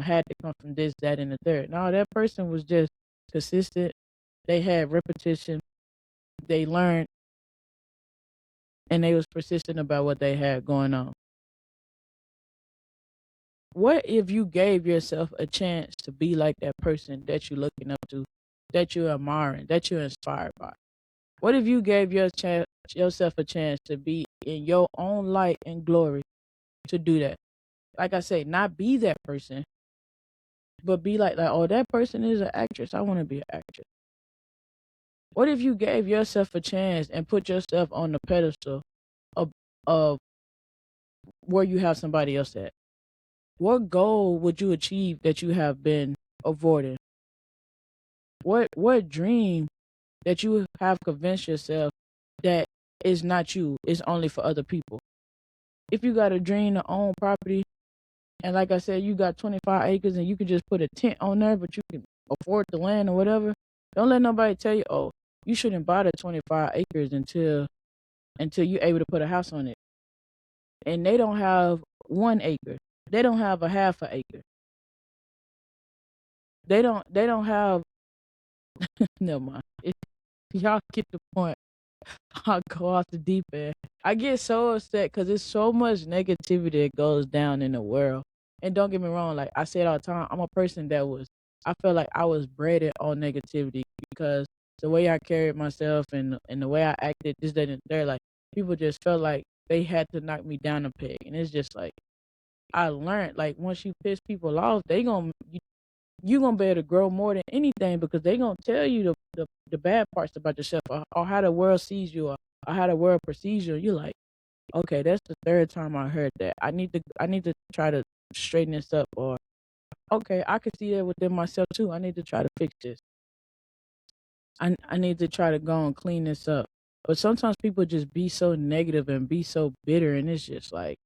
had to come from this, that, and the third. No, that person was just consistent. They had repetition. They learned, and they was persistent about what they had going on. What if you gave yourself a chance to be like that person that you're looking up to, that you're admiring, that you're inspired by? What if you gave yourself a chance to be in your own light and glory to do that? Like I say, not be that person, but be like, oh, that person is an actress. I want to be an actress. What if you gave yourself a chance and put yourself on the pedestal of where you have somebody else at? What goal would you achieve that you have been avoiding? What dream that you have convinced yourself that is not you, is only for other people? If you got a dream to own property, And like I said, you got 25 acres and you can just put a tent on there, but you can afford the land or whatever. Don't let nobody tell you, oh, you shouldn't buy the 25 acres until you're able to put a house on it. And they don't have 1 acre. They don't have a half an acre. They don't have never mind. Y'all get the point. I'll go off the deep end. I get so upset because there's so much negativity that goes down in the world. And don't get me wrong, like I said all the time, I'm a person I felt like I was bred on negativity because the way I carried myself and the way I acted, this, that, and there, like people just felt like they had to knock me down a peg. And it's just like, I learned, like once you piss people off, you gonna be able to grow more than anything because they gonna tell you the bad parts about yourself or how the world sees you or how the world perceives you. You're like, okay, that's the third time I heard that. I need to try to straighten this up, or okay, I can see that within myself too. I need to try to fix this. I need to try to go and clean this up. But sometimes people just be so negative and be so bitter, and it's just like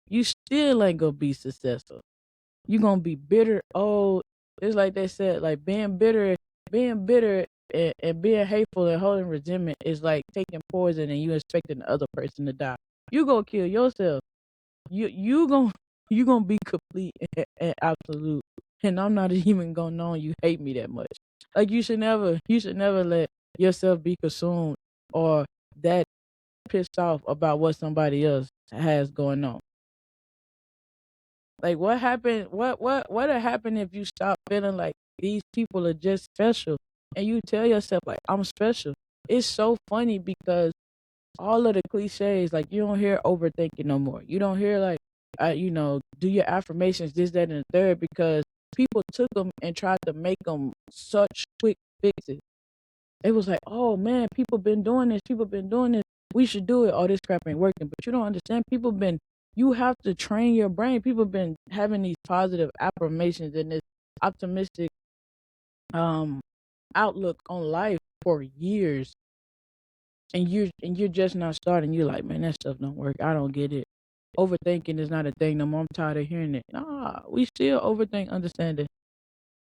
you still ain't gonna be successful. You gonna be bitter. Oh, it's like they said, like being bitter and being hateful and holding resentment is like taking poison and you expecting the other person to die. You gonna kill yourself. You gonna you gonna be complete and absolute. And I'm not even gonna know you hate me that much. Like you should never let yourself be consumed or that pissed off about what somebody else has going on. Like what happened? What would happen if you stop feeling like these people are just special and you tell yourself like I'm special? It's so funny because all of the cliches, like you don't hear overthinking no more. You don't hear like, do your affirmations, this, that, and the third, because people took them and tried to make them such quick fixes. It was like, oh man, people been doing this. People been doing this. We should do it. All this crap ain't working. But you don't understand. You have to train your brain. People been having these positive affirmations and this optimistic um outlook on life for years. And you're just not starting. You're like, man, that stuff don't work. I don't get it. Overthinking is not a thing no more. I'm tired of hearing it. Nah, we still overthink understanding.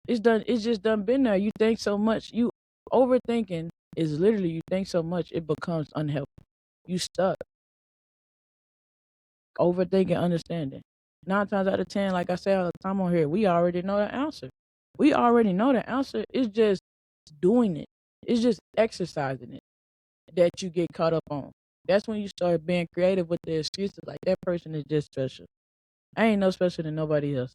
It's done. It's just done been there. You think so much. You overthinking is literally you think so much it becomes unhelpful. You stuck. Overthinking understanding. 9 times out of 10, like I say all the time on here, we already know the answer. We already know the answer. It's just doing it. It's just exercising it that you get caught up on. That's when you start being creative with the excuses. Like that person is just special. I ain't no special than nobody else.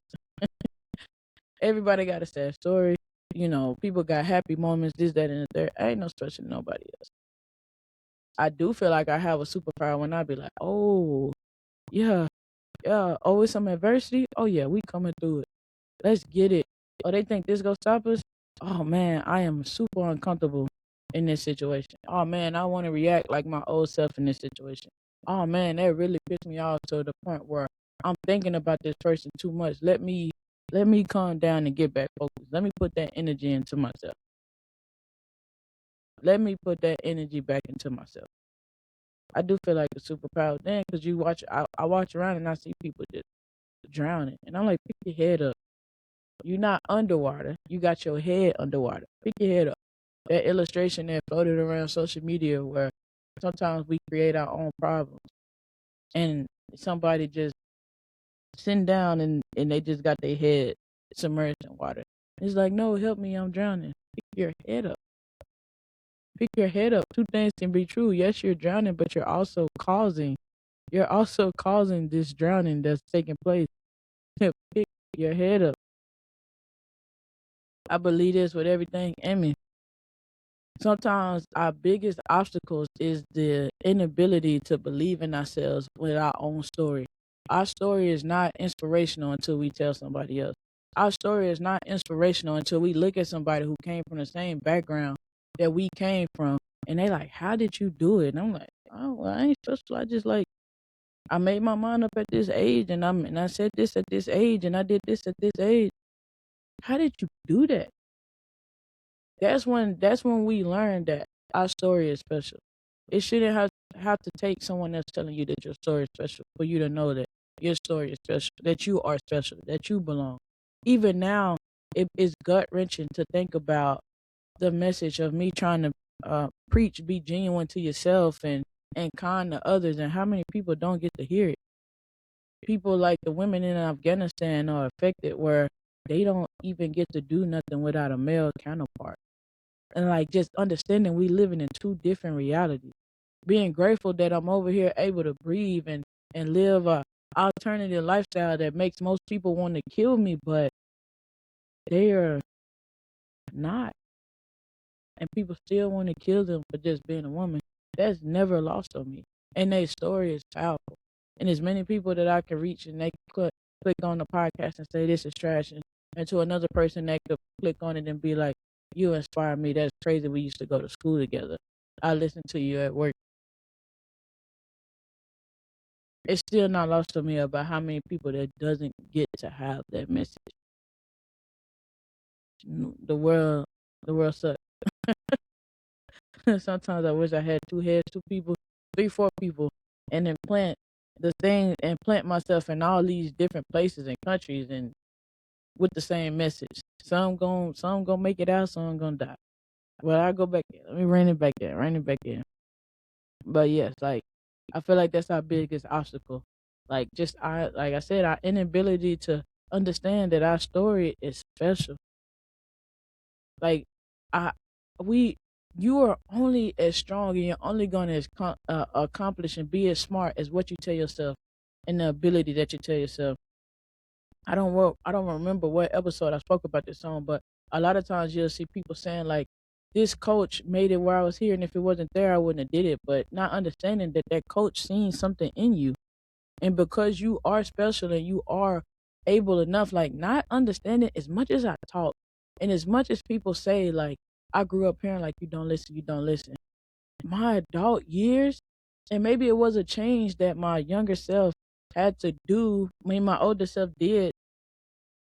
Everybody got a sad story. People got happy moments, this, that, and the third. I ain't no special than nobody else. I do feel like I have a superpower when I be like, oh, yeah, yeah. Oh, it's some adversity. Oh, yeah, we coming through it. Let's get it. Oh, they think this gonna stop us? Oh, man, I am super uncomfortable in this situation. Oh, man, I want to react like my old self in this situation. Oh, man, that really pissed me off to the point where I'm thinking about this person too much. Let me calm down and get back focused. Let me put that energy into myself. Let me put that energy back into myself. I do feel like a superpower then because I watch around and I see people just drowning. And I'm like, pick your head up. You're not underwater. You got your head underwater. Pick your head up. That illustration that floated around social media where sometimes we create our own problems and somebody just sitting down and they just got their head submerged in water. It's like, no, help me, I'm drowning. Pick your head up. Pick your head up. Two things can be true. Yes, you're drowning, but you're also causing this drowning that's taking place. Pick your head up. I believe this with everything in me. Sometimes our biggest obstacles is the inability to believe in ourselves with our own story. Our story is not inspirational until we tell somebody else. Our story is not inspirational until we look at somebody who came from the same background that we came from and they like, how did you do it? And I'm like, oh, well, I ain't special. I just like, I made my mind up at this age and I said this at this age and I did this at this age. How did you do that? That's when we learn that our story is special. It shouldn't have to take someone else telling you that your story is special for you to know that. your story is special, that you are special, that you belong. Even now, it is gut wrenching to think about the message of me trying to preach, be genuine to yourself and kind to others, and how many people don't get to hear it. People like the women in Afghanistan are affected where they don't even get to do nothing without a male counterpart. And like just understanding we living in two different realities. Being grateful that I'm over here able to breathe and live a alternative lifestyle that makes most people want to kill me, but they are not. And people still want to kill them for just being a woman. That's never lost on me. And their story is powerful. And there's many people that I can reach and they click on the podcast and say this is trash, and to another person that could click on it and be like, you inspire me. That's crazy. We used to go to school together. I listen to you at work. It's still not lost on me about how many people that doesn't get to have that message. The world sucks. Sometimes I wish I had two heads, two people, three, four people, and then plant the thing and plant myself in all these different places and countries and with the same message. Some gonna make it out, some gonna die. Well, I go back in. Let me rein it back in. But yes, like I feel like that's our biggest obstacle. Like like I said, our inability to understand that our story is special. Like I we you are only as strong and you're only going to accomplish and be as smart as what you tell yourself and the ability that you tell yourself. I don't remember what episode I spoke about this on, but a lot of times you'll see people saying like, this coach made it where I was here, and if it wasn't there, I wouldn't have did it. But not understanding that that coach seen something in you, and because you are special and you are able enough, like not understanding as much as I talk, and as much as people say like, I grew up hearing like you don't listen, you don't listen. My adult years, and maybe it was a change that my younger self had to do. I mean, my older self did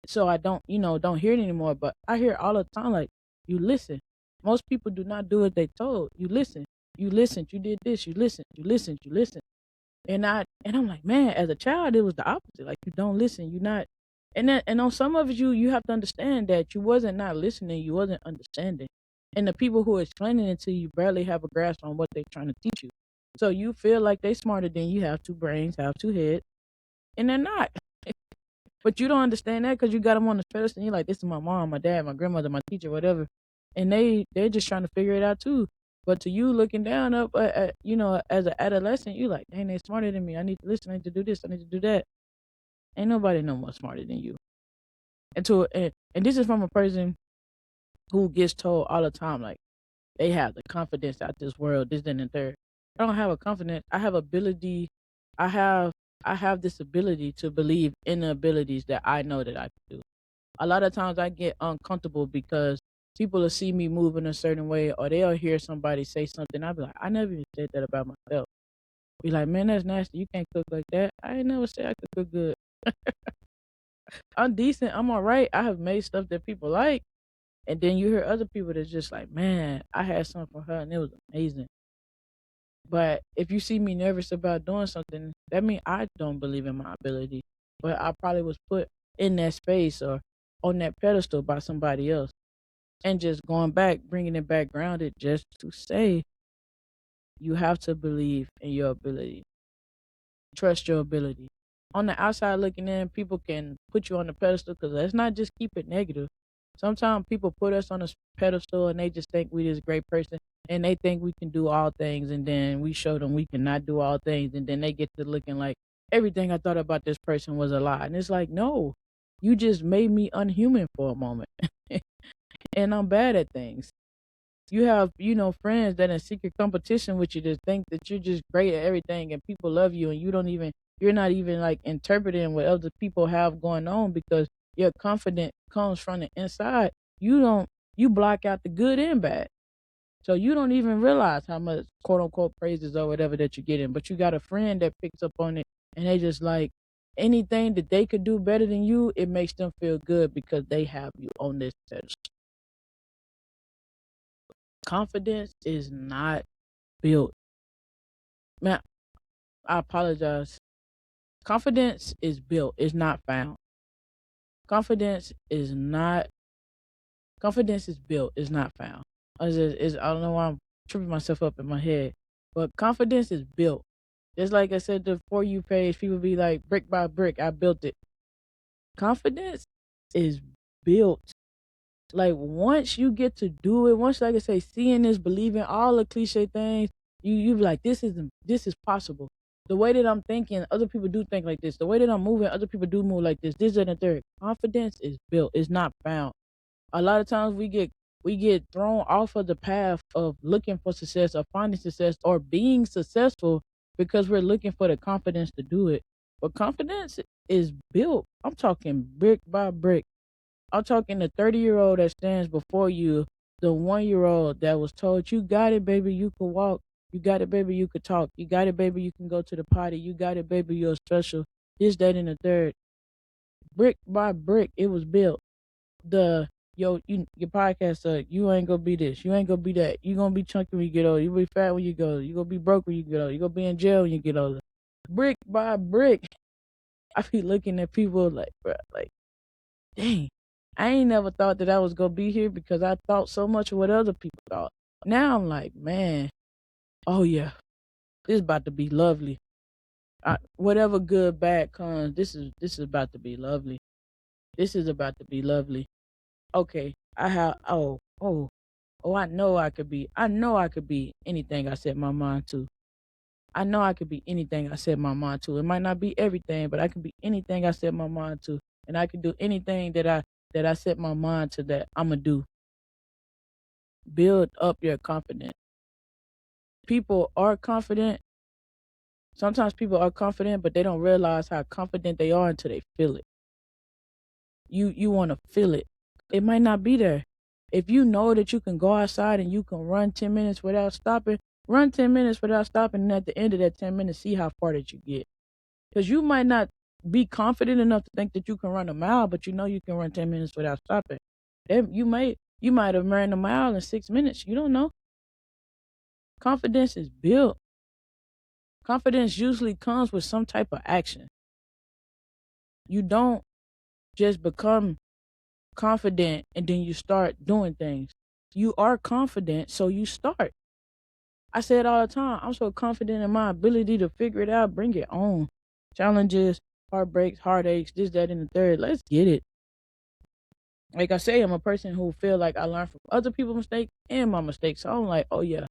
so I don't, don't hear it anymore. But I hear all the time, like, you listen. Most people do not do what they told. You listen. You listened. You did this. You listened. You listened. You listened. And I'm like, man, as a child, it was the opposite. Like, you don't listen. You not. And on some of you have to understand that you wasn't not listening. You wasn't understanding. And the people who are explaining it to you barely have a grasp on what they're trying to teach you. So you feel like they smarter than you, have two brains, have two heads, and they're not. But you don't understand that because you got them on the pedestal and you're like, this is my mom, my dad, my grandmother, my teacher, whatever. And they're just trying to figure it out too. But to you looking down up at as an adolescent, you like, dang, they're smarter than me. I need to listen. I need to do this. I need to do that. Ain't nobody no more smarter than you. And this is from a person who gets told all the time, like, they have the confidence out this world, this, then, and third. I don't have a confidence. I have ability. I have I have this ability to believe in the abilities that I know that I can do. A lot of times I get uncomfortable because people will see me move in a certain way or they'll hear somebody say something. I'll be like, I never even said that about myself. Be like, man, that's nasty. You can't cook like that. I ain't never said I could cook good. I'm decent. I'm all right. I have made stuff that people like. And then you hear other people that's just like, man, I had something for her and it was amazing. But if you see me nervous about doing something, that means I don't believe in my ability. But I probably was put in that space or on that pedestal by somebody else. And just going back, bringing it back grounded, just to say, you have to believe in your ability. Trust your ability. On the outside looking in, people can put you on the pedestal because let's not just keep it negative. Sometimes people put us on a pedestal and they just think we this great person and they think we can do all things, and then we show them we cannot do all things, and then they get to looking like everything I thought about this person was a lie. And it's like, no, you just made me unhuman for a moment. And I'm bad at things. You have, friends that in secret competition with you that think that you're just great at everything and people love you, and you're not even like interpreting what other people have going on because your confidence comes from the inside. You block out the good and bad. So you don't even realize how much quote unquote praises or whatever that you're getting. But you got a friend that picks up on it and they just like anything that they could do better than you, it makes them feel good because they have you on this pedestal. Confidence is not built. Man, I apologize. Confidence is built, it's not found. Confidence is not confidence is built, it's not found. I don't know why I'm tripping myself up in my head, but confidence is built. Just like I said, the For You page, people be like, brick by brick, I built it. Confidence is built. Like once you get to do it, once, like I say, seeing is believing, all the cliche things, you be like, this is possible. The way that I'm thinking, other people do think like this. The way that I'm moving, other people do move like this. This and the third. Confidence is built. It's not found. A lot of times we get thrown off of the path of looking for success or finding success or being successful because we're looking for the confidence to do it. But confidence is built. I'm talking brick by brick. I'm talking the 30-year-old that stands before you, the 1-year-old that was told, you got it, baby, you can walk. You got it, baby, you could talk. You got it, baby, you can go to the potty. You got it, baby, you're special. This, that, and the third. Brick by brick, it was built. Your podcast, you ain't gonna be this, you ain't gonna be that. You gonna be chunky when you get older. You be fat when you go. You gonna be broke when you get older. You gonna be in jail when you get older. Brick by brick, I be looking at people like, bro, like, dang, I ain't never thought that I was gonna be here because I thought so much of what other people thought. Now I'm like, man, oh yeah, this is about to be lovely. Whatever good bad comes, this is about to be lovely. This is about to be lovely. Okay, I have I know I could be anything I set my mind to. I know I could be anything I set my mind to. It might not be everything, but I can be anything I set my mind to. And I can do anything that I set my mind to that I'ma do. Build up your confidence. People are confident. Sometimes people are confident, but they don't realize how confident they are until they feel it. You want to feel it. It might not be there. If you know that you can go outside and you can run 10 minutes without stopping, run 10 minutes without stopping, and at the end of that 10 minutes, see how far that you get. Because you might not be confident enough to think that you can run a mile, but you know you can run 10 minutes without stopping. You might have ran a mile in 6 minutes. You don't know. Confidence is built. Confidence usually comes with some type of action. You don't just become confident and then you start doing things. You are confident, so you start. I say it all the time. I'm so confident in my ability to figure it out, bring it on. Challenges, heartbreaks, heartaches, this, that, and the third. Let's get it. Like I say, I'm a person who feel like I learn from other people's mistakes and my mistakes. So I'm like, oh yeah,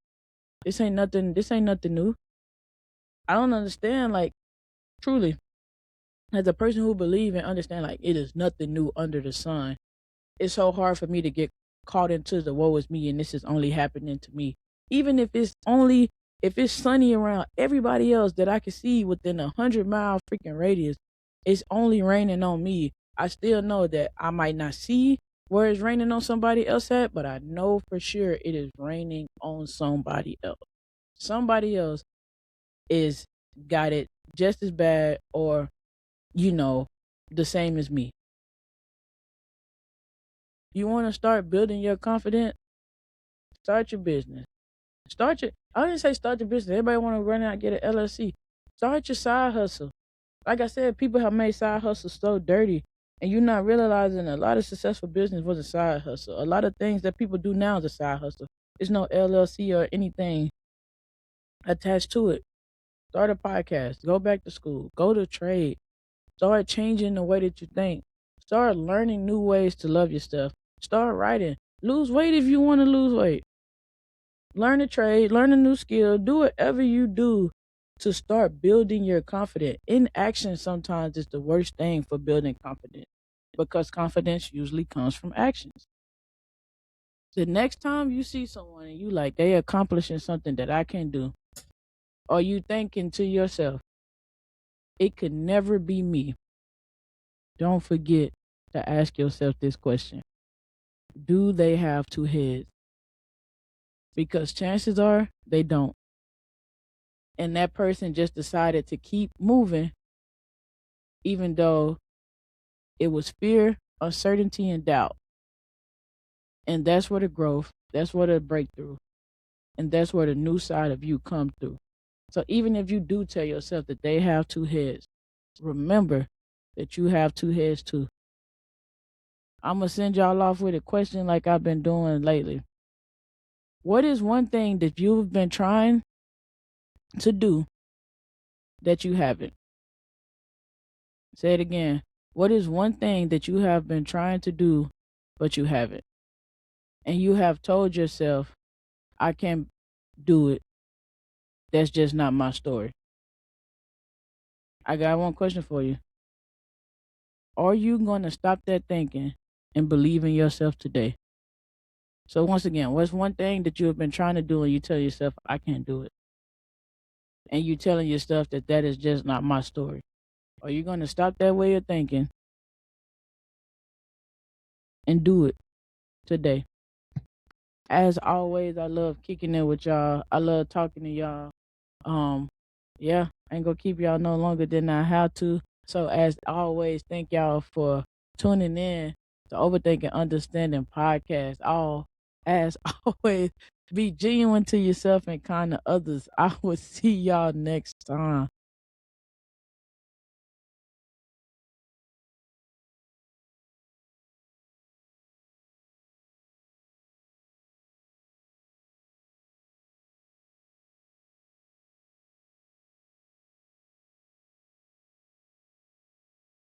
this ain't nothing new. I don't understand, like, truly, as a person who believe and understand, like, it is nothing new under the sun. It's so hard for me to get caught into the woe is me and this is only happening to me. Even if it's sunny around everybody else that I can see within 100-mile freaking radius, it's only raining on me. I still know that I might not see where it's raining on somebody else at, but I know for sure it is raining on somebody else. Somebody else is got it just as bad or, the same as me. You want to start building your confidence? Start your business. I didn't say start your business. Everybody want to run out and get an LLC. Start your side hustle. Like I said, people have made side hustles so dirty, and you're not realizing a lot of successful business was a side hustle. A lot of things that people do now is a side hustle. There's no LLC or anything attached to it. Start a podcast. Go back to school. Go to trade. Start changing the way that you think. Start learning new ways to love yourself. Start writing. Lose weight if you want to lose weight. Learn a trade, learn a new skill, do whatever you do to start building your confidence. Inaction sometimes is the worst thing for building confidence because confidence usually comes from actions. The next time you see someone and you like they accomplishing something that I can do, or you thinking to yourself, it could never be me. Don't forget to ask yourself this question. Do they have two heads? Because chances are they don't. And that person just decided to keep moving, even though it was fear, uncertainty, and doubt. And that's where the growth, that's where the breakthrough, and that's where the new side of you come through. So even if you do tell yourself that they have two heads, remember that you have two heads too. I'm going to send y'all off with a question like I've been doing lately. What is one thing that you've been trying to do that you haven't? Say it again. What is one thing that you have been trying to do but you haven't? And you have told yourself, I can't do it. That's just not my story. I got one question for you. Are you going to stop that thinking and believe in yourself today? So once again, what's one thing that you have been trying to do and you tell yourself, I can't do it? And you telling yourself that that is just not my story. Are you going to stop that way of thinking and do it today? As always, I love kicking it with y'all. I love talking to y'all. Yeah, I ain't gonna keep y'all no longer than I have to. So as always, thank y'all for tuning in to Overthinking Understanding podcast. All as always, be genuine to yourself and kind to others. I will see y'all next time.